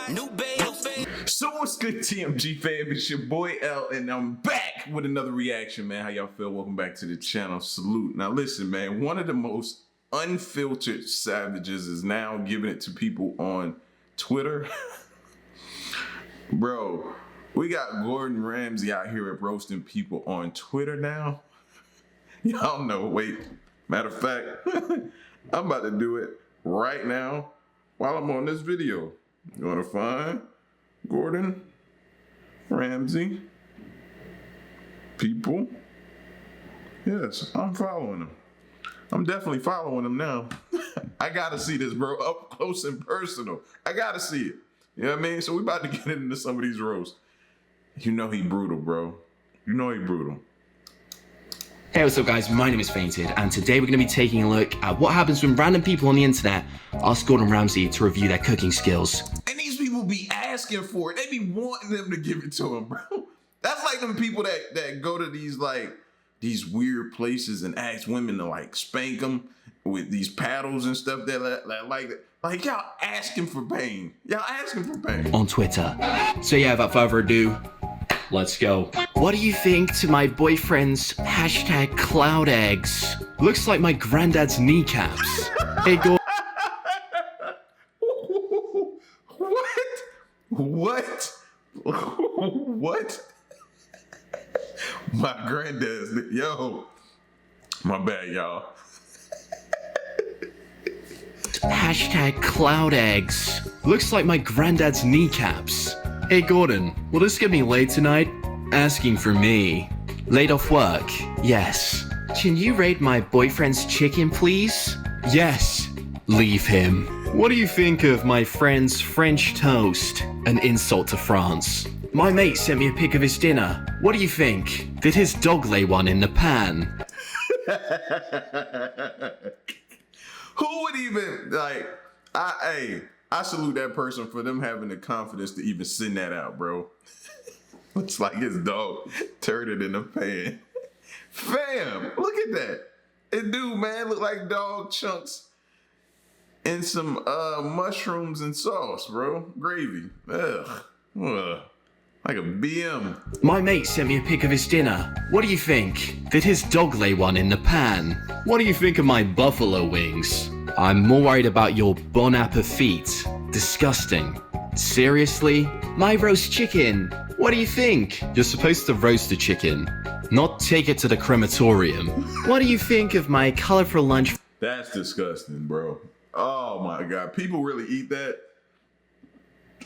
new babe. So what's good, TMG fam? It's your boy L, and I'm back with another reaction, man. How y'all feel? Welcome back to the channel. Salute. Now listen, man, one of the most unfiltered savages is now giving it to people on Twitter. Bro, we got Gordon Ramsay out here roasting people on Twitter now. Y'all know, wait, matter of fact, I'm about to do it right now while I'm on this video. You wanna find Gordon Ramsay people? Yes, I'm following him. I'm definitely following him now. I gotta see this, bro, up close and personal. I gotta see it. You know what I mean? So we about to get into some of these roasts. You know he brutal, bro. You know he brutal. Hey, what's up guys, my name is Fainted, and today we're going to be taking a look at what happens when random people on the internet ask Gordon Ramsay to review their cooking skills. And these people be asking for it. They be wanting them to give it to them, bro. That's like them people that go to these weird places and ask women to like spank them with these paddles and stuff like y'all asking for pain. Y'all asking for pain. On Twitter. So yeah, without further ado, let's go. What do you think to my boyfriend's hashtag cloud eggs? Looks like my granddad's kneecaps. Hey, go. What? What? My granddad's, yo. My bad, y'all. Hashtag cloud eggs. Looks like my granddad's kneecaps. Hey Gordon, will this get me laid tonight? Asking for me. Laid off work? Yes. Can you rate my boyfriend's chicken, please? Yes. Leave him. What do you think of my friend's French toast? An insult to France. My mate sent me a pic of his dinner. What do you think? Did his dog lay one in the pan? Who would even, like, I salute that person for them having the confidence to even send that out, bro. Looks like his dog turned in the pan. Fam, look at that. It do, man, look like dog chunks and some mushrooms and sauce, bro. Gravy. Ugh. Like a BM. My mate sent me a pic of his dinner. What do you think? Did his dog lay one in the pan? What do you think of my buffalo wings? I'm more worried about your bon appetit. Disgusting. Seriously? My roast chicken. What do you think? You're supposed to roast a chicken, not take it to the crematorium. What do you think of my colorful lunch? That's disgusting, bro. Oh my God. People really eat that?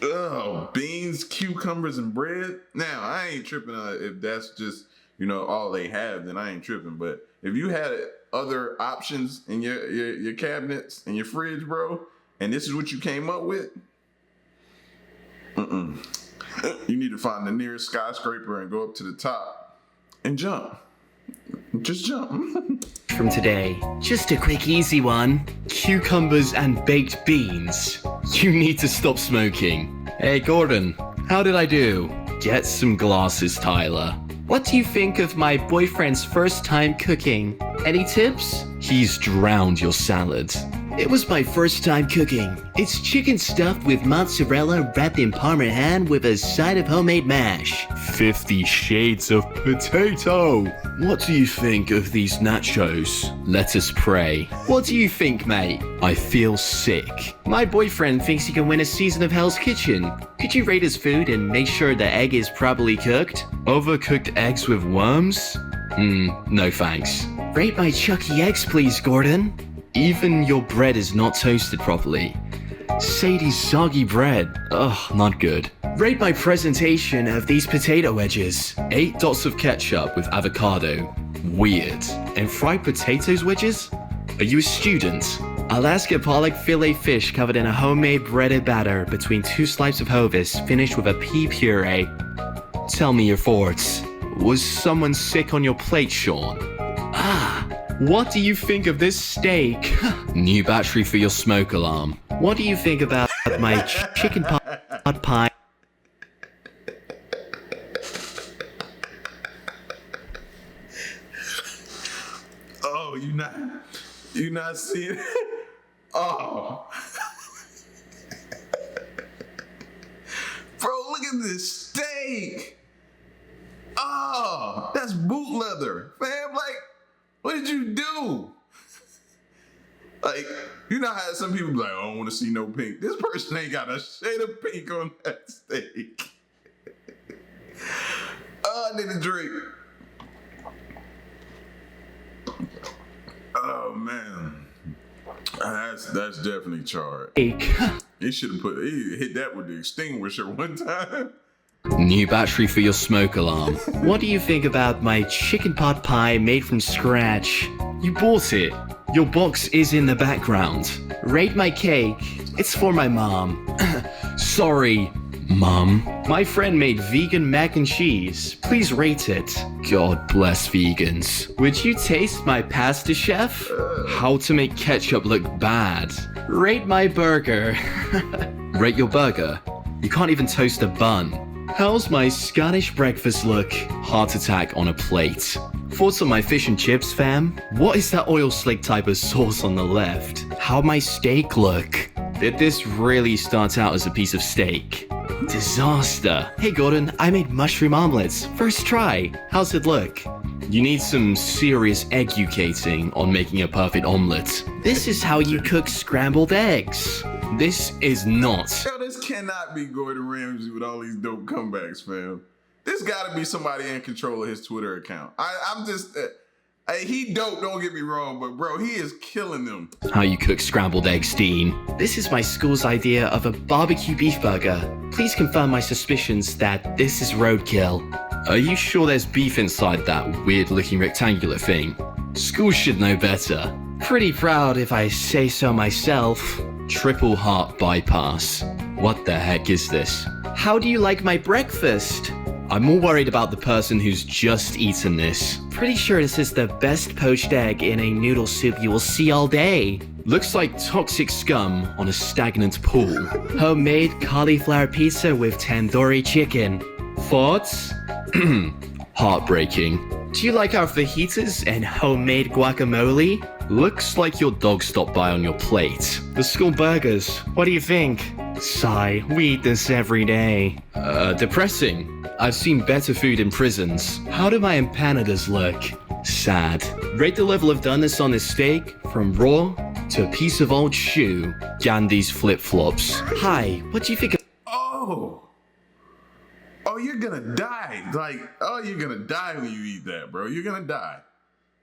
Oh, beans, cucumbers, and bread. Now, I ain't tripping if that's just, you know, all they have, then I ain't tripping. But if you had other options in your cabinets and your fridge, bro, and this is what you came up with, you need to find the nearest skyscraper and go up to the top and jump. Just jump. From today, just a quick easy one. Cucumbers and baked beans. You need to stop smoking. Hey Gordon, how did I do? Get some glasses, Tyler. What do you think of my boyfriend's first time cooking? Any tips? He's drowned your salad. It was my first time cooking. It's chicken stuffed with mozzarella wrapped in parmesan with a side of homemade mash. 50 shades of potato. What do you think of these nachos? Let us pray. What do you think, mate? I feel sick. My boyfriend thinks he can win a season of Hell's Kitchen. Could you rate his food and make sure the egg is properly cooked? Overcooked eggs with worms? No thanks. Rate my Chucky eggs, please, Gordon. Even your bread is not toasted properly. Sadie's soggy bread. Ugh, not good. Rate my presentation of these potato wedges. 8 dots of ketchup with avocado. Weird. And fried potatoes wedges? Are you a student? Alaska pollock fillet fish covered in a homemade breaded batter between 2 slices of Hovis finished with a pea puree. Tell me your thoughts. Was someone sick on your plate, Sean? What do you think of this steak? New battery for your smoke alarm. What do you think about my chicken pot pie? Oh, you not seeing it? Oh. at this steak. Oh, that's boot leather. Fam, like, what did you do? Like, you know how some people be like, I don't want to see no pink. This person ain't got a shade of pink on that steak. Oh, I need a drink. Oh, man. That's definitely charred. He should have he hit that with the extinguisher one time. New battery for your smoke alarm. What do you think about my chicken pot pie made from scratch? You bought it. Your box is in the background. Rate my cake. It's for my mom. Sorry, Mom. My friend made vegan mac and cheese. Please rate it. God bless vegans. Would you taste my pasta, chef? How to make ketchup look bad. Rate my burger. Rate your burger. You can't even toast a bun. How's my Scottish breakfast look? Heart attack on a plate. Thoughts on my fish and chips, fam? What is that oil slick type of sauce on the left? How'd my steak look? Did this really start out as a piece of steak? Disaster. Hey Gordon, I made mushroom omelets. First try. How's it look? You need some serious educating on making a perfect omelet. This is how you cook scrambled eggs. This is not. Yo, this cannot be Gordon Ramsay with all these dope comebacks, fam. This gotta be somebody in control of his Twitter account. I'm just, he dope, don't get me wrong, but bro, he is killing them. How you cook scrambled eggs, Dean. This is my school's idea of a barbecue beef burger. Please confirm my suspicions that this is roadkill. Are you sure there's beef inside that weird looking rectangular thing? School should know better. Pretty proud if I say so myself. Triple heart bypass. What the heck is this? How do you like my breakfast? I'm more worried about the person who's just eaten this. Pretty sure this is the best poached egg in a noodle soup you will see all day. Looks like toxic scum on a stagnant pool. Homemade cauliflower pizza with tandoori chicken. Thoughts? Heartbreaking. Do you like our fajitas and homemade guacamole? Looks like your dog stopped by on your plate. The school burgers. What do you think? Sigh, we eat this every day. Depressing. I've seen better food in prisons. How do my empanadas look? Sad. Rate the level of doneness on this steak from raw to a piece of old shoe. Gandhi's flip-flops. Hi, what do you think of— Oh, you're gonna die. Like, oh, you're gonna die when you eat that, bro. You're gonna die.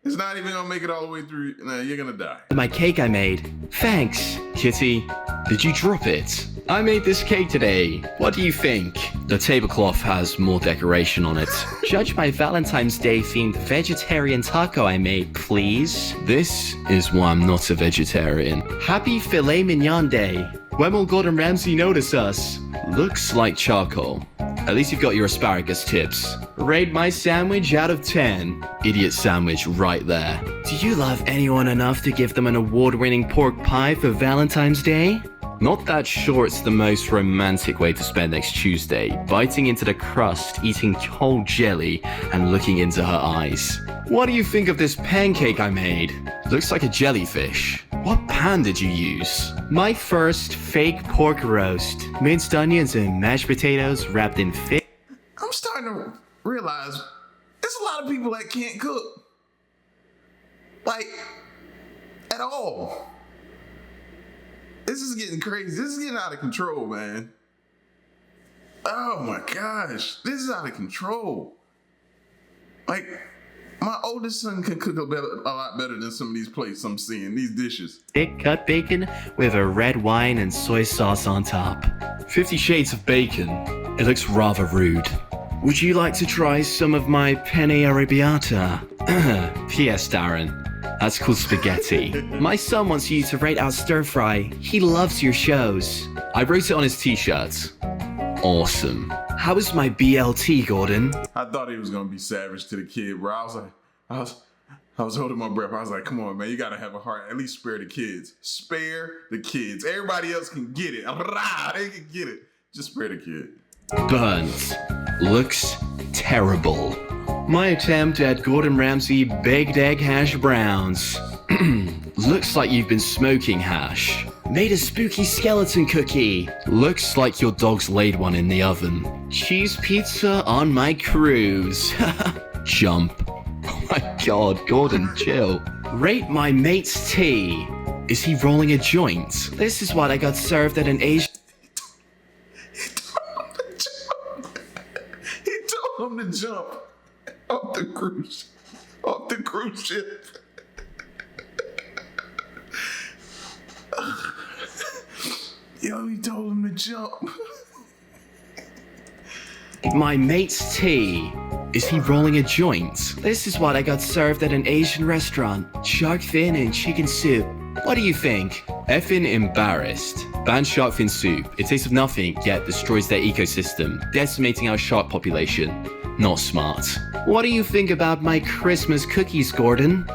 It's not even gonna make it all the way through. Nah, you're gonna die. my cake I made? Thanks, Kitty. Did you drop it? I made this cake today. What do you think? The tablecloth has more decoration on it. Judge my Valentine's Day themed vegetarian taco I made, please. This is why I'm not a vegetarian. Happy filet mignon day. When will Gordon Ramsay notice us? Looks like charcoal. At least you've got your asparagus tips. Rate my sandwich out of 10. Idiot sandwich right there. Do you love anyone enough to give them an award-winning pork pie for Valentine's Day? Not that sure it's the most romantic way to spend next Tuesday, biting into the crust, eating cold jelly, and looking into her eyes. What do you think of this pancake I made? Looks like a jellyfish. What pan did you use? My first fake pork roast. Minced onions and mashed potatoes wrapped in fish. I'm starting to realize there's a lot of people that can't cook. Like, at all. This is getting crazy. This is getting out of control, man. Oh my gosh. This is out of control. Like, my oldest son can cook a lot better than some of these plates I'm seeing, these dishes. Thick cut bacon with a red wine and soy sauce on top. 50 Shades of Bacon. It looks rather rude. Would you like to try some of my penne arrabbiata? P.S. Darren. That's called spaghetti. My son wants you to rate our stir fry. He loves your shows. I wrote it on his t-shirt. Awesome. How is my BLT, Gordon? I thought he was gonna be savage to the kid, bro. I was holding my breath. I was like, come on, man, you gotta have a heart. At least spare the kids. Spare the kids. Everybody else can get it. They can get it. Just spare the kid. Burnt. Looks terrible. My attempt at Gordon Ramsay baked egg hash browns. Looks like you've been smoking hash. made a spooky skeleton cookie. Looks like your dog's laid one in the oven. Cheese pizza on my cruise. Jump. Oh my god, Gordon, chill. Rate my mate's tea. Is he rolling a joint? This is what I got served at an Asian... He told him to jump off the cruise ship. Yo, he told him to jump. My mate's tea. Is he rolling a joint? This is what I got served at an Asian restaurant. Shark fin and chicken soup. What do you think? Effing embarrassed. Ban shark fin soup. It tastes of nothing, yet destroys their ecosystem, decimating our shark population. Not smart. What do you think about my Christmas cookies, Gordon?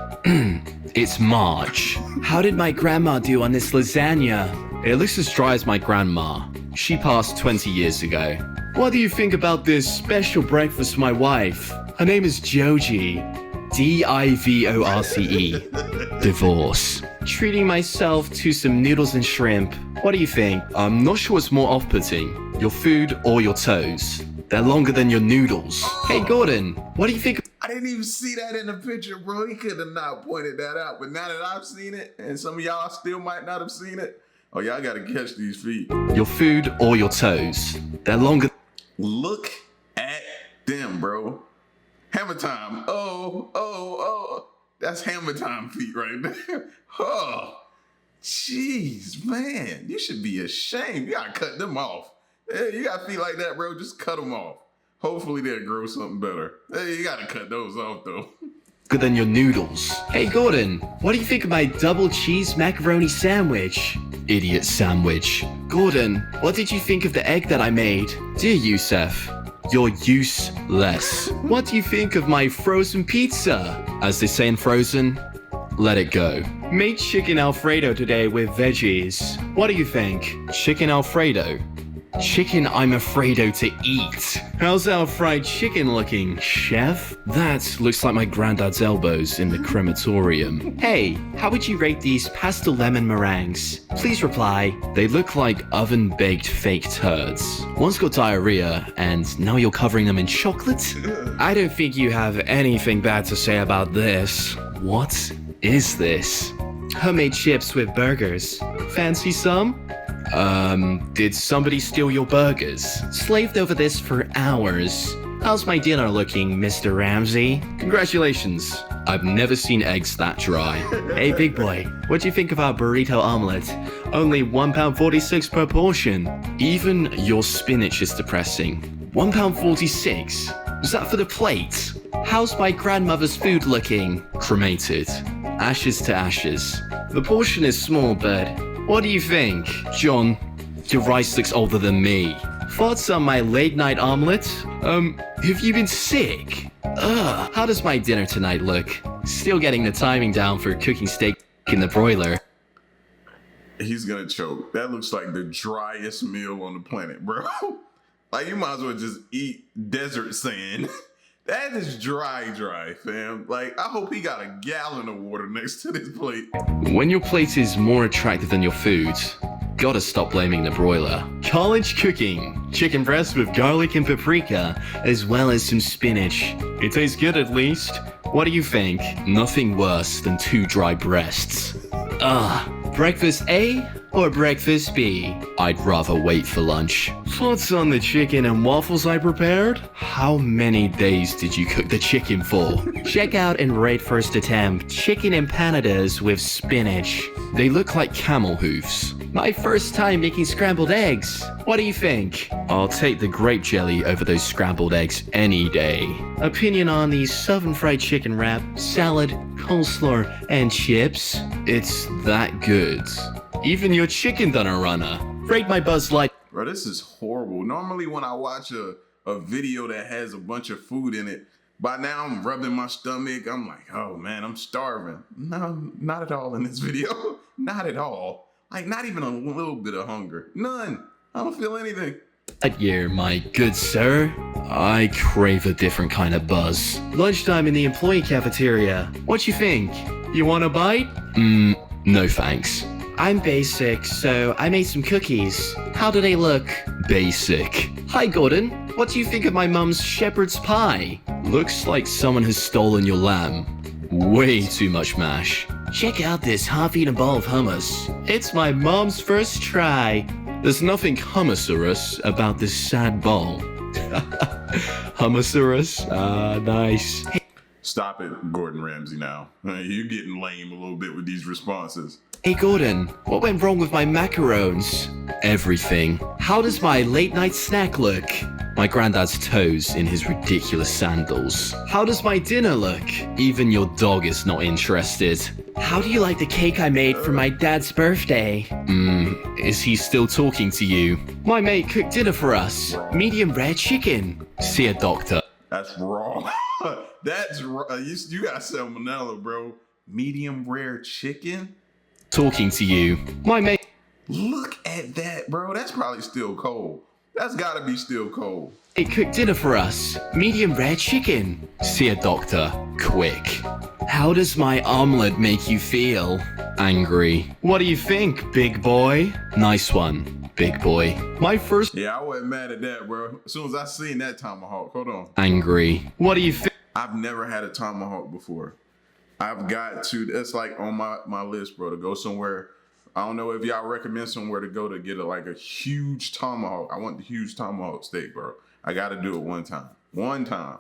It's March. How did my grandma do on this lasagna? It looks as dry as my grandma. She passed 20 years ago. What do you think about this special breakfast for my wife? Her name is Joji. Divorce. Divorce. Treating myself to some noodles and shrimp. What do you think? I'm not sure what's more off-putting, your food or your toes. They're longer than your noodles. Hey Gordon, what do you think? I didn't even see that in the picture, bro. He could have not pointed that out. But now that I've seen it, and some of y'all still might not have seen it, oh, y'all gotta catch these feet. Your food or your toes. They're longer. Look at them, bro. Hammer time. Oh. That's hammer time feet right there. Oh, jeez, man. You should be ashamed. You gotta cut them off. Hey, you got feet like that, bro. Just cut them off. Hopefully they'll grow something better. Hey, you gotta cut those off, though. Longer than your noodles. Hey Gordon, what do you think of my double cheese macaroni sandwich? Idiot sandwich. Gordon, what did you think of the egg that I made? Dear Youssef, you're useless. What do you think of my frozen pizza? As they say in Frozen, let it go. Made chicken Alfredo today with veggies. What do you think? Chicken Alfredo? Chicken I'm afraido to eat. How's our fried chicken looking, chef? That looks like my granddad's elbows in the crematorium. Hey, how would you rate these pastel lemon meringues? Please reply. They look like oven-baked fake turds. One's got diarrhea, and now you're covering them in chocolate? I don't think you have anything bad to say about this. What is this? Homemade chips with burgers. Fancy some? Did somebody steal your burgers? Slaved over this for hours. How's my dinner looking, Mr. Ramsay? Congratulations. I've never seen eggs that dry. Hey, big boy, what do you think of our burrito omelet? Only £1.46 per portion. Even your spinach is depressing. £1.46? Was that for the plate? How's my grandmother's food looking? Cremated. Ashes to ashes. The portion is small, but what do you think? John, your rice looks older than me. Thoughts on my late night omelet? Have you been sick? Ugh, how does my dinner tonight look? Still getting the timing down for cooking steak in the broiler. He's gonna choke. That looks like the driest meal on the planet, bro. Like, you might as well just eat desert sand. That is dry, fam. Like, I hope he got a gallon of water next to this plate. When your plate is more attractive than your food, gotta stop blaming the broiler. College cooking. Chicken breast with garlic and paprika, as well as some spinach. It tastes good at least. What do you think? Nothing worse than 2 dry breasts. Breakfast A or breakfast B? I'd rather wait for lunch. Thoughts on the chicken and waffles I prepared? How many days did you cook the chicken for? Check out and rate first attempt chicken empanadas with spinach. They look like camel hoofs. My first time making scrambled eggs. What do you think? I'll take the grape jelly over those scrambled eggs any day. Opinion on the southern fried chicken wrap, salad, coleslaw, and chips? It's that good. Even your chicken done a runner. Rate my Buzz Light. Bro, this is horrible. Normally when I watch a video that has a bunch of food in it, by now I'm rubbing my stomach. I'm like, oh man, I'm starving. No, not at all in this video. Not at all. Like, not even a little bit of hunger. None. I don't feel anything. That year, my good sir, I crave a different kind of buzz. Lunchtime in the employee cafeteria. What you think? You want a bite? No thanks. I'm basic, so I made some cookies. How do they look? Basic. Hi, Gordon. What do you think of my mum's shepherd's pie? Looks like someone has stolen your lamb. Way too much mash. Check out this half-eaten bowl of hummus. It's my mom's first try. There's nothing hummusaurus about this sad bowl. Hummusaurus? Nice. Stop it, Gordon Ramsay now. You're getting lame a little bit with these responses. Hey Gordon, what went wrong with my macarons? Everything. How does my late night snack look? My granddad's toes in his ridiculous sandals. How does my dinner look? Even your dog is not interested. How do you like the cake I made for my dad's birthday? Is he still talking to you? My mate cooked dinner for us. Medium rare chicken. See a doctor. That's wrong. That's you got salmonella, bro. Medium rare chicken? Talking to you. My mate. Look at that, bro. That's probably still cold. That's gotta be still cold. He cooked dinner for us. Medium rare chicken. See a doctor. Quick. How does my omelet make you feel? Angry. What do you think, big boy? Nice one, big boy. My first. Yeah, I wasn't mad at that, bro. As soon as I seen that tomahawk, hold on. Angry. What do you think? I've never had a tomahawk before. I've got to, that's like on my list, bro, to go somewhere. I don't know if y'all recommend somewhere to go to get a huge tomahawk. I want the huge tomahawk steak, bro. I got to do it one time. One time.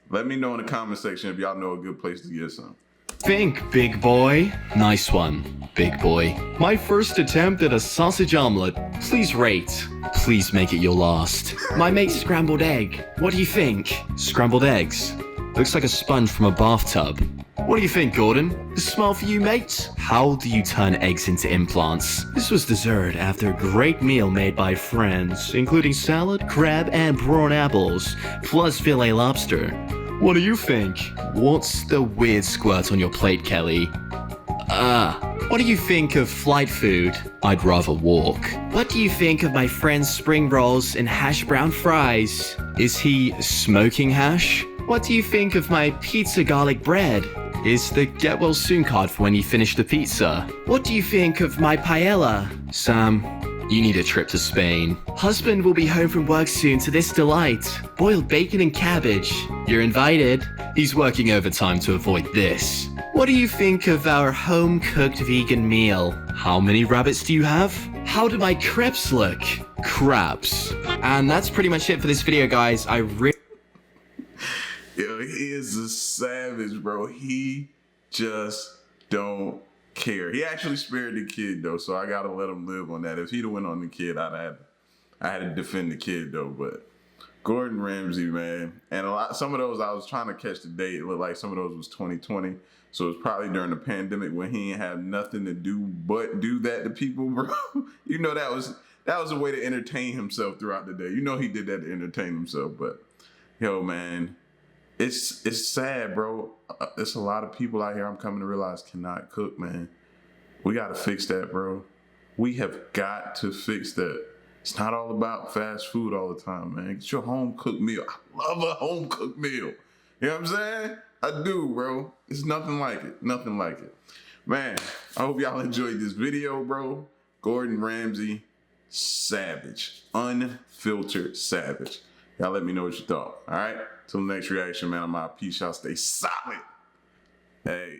Let me know in the comment section if y'all know a good place to get some. Think, big boy. Nice one, big boy. My first attempt at a sausage omelet. Please rate. Please make it your last. My mate's scrambled egg. What do you think? Scrambled eggs. Looks like a sponge from a bathtub. What do you think, Gordon? This smile for you, mate? How do you turn eggs into implants? This was dessert after a great meal made by friends, including salad, crab, and prawn apples, plus filet lobster. What do you think? What's the weird squirt on your plate, Kelly? What do you think of flight food? I'd rather walk. What do you think of my friend's spring rolls and hash brown fries? Is he smoking hash? What do you think of my pizza garlic bread? Is the get well soon card for when you finish the pizza? What do you think of my paella? Sam, you need a trip to Spain. Husband will be home from work soon to this delight. Boiled bacon and cabbage. You're invited. He's working overtime to avoid this. What do you think of our home-cooked vegan meal? How many rabbits do you have? How do my crepes look? Crabs. And that's pretty much it for this video, guys. Yo, he is a savage, bro. He just don't care. He actually spared the kid, though, so I gotta let him live on that. If he'd have went on the kid, I had to defend the kid, though. But Gordon Ramsay, man, and some of those I was trying to catch the date. It looked like some of those was 2020, so it was probably during the pandemic when he ain't have nothing to do but do that to people, bro. You know that was a way to entertain himself throughout the day. You know he did that to entertain himself, but yo, man. It's sad, bro. There's a lot of people out here I'm coming to realize cannot cook, man. We got to fix that, bro. We have got to fix that. It's not all about fast food all the time, man. Get your home cooked meal. I love a home cooked meal. You know what I'm saying? I do, bro. It's nothing like it. Nothing like it. Man, I hope y'all enjoyed this video, bro. Gordon Ramsay, savage. Unfiltered savage. Y'all let me know what you thought, all right? Till the next reaction, man, I'm out. Peace, y'all stay solid. Hey.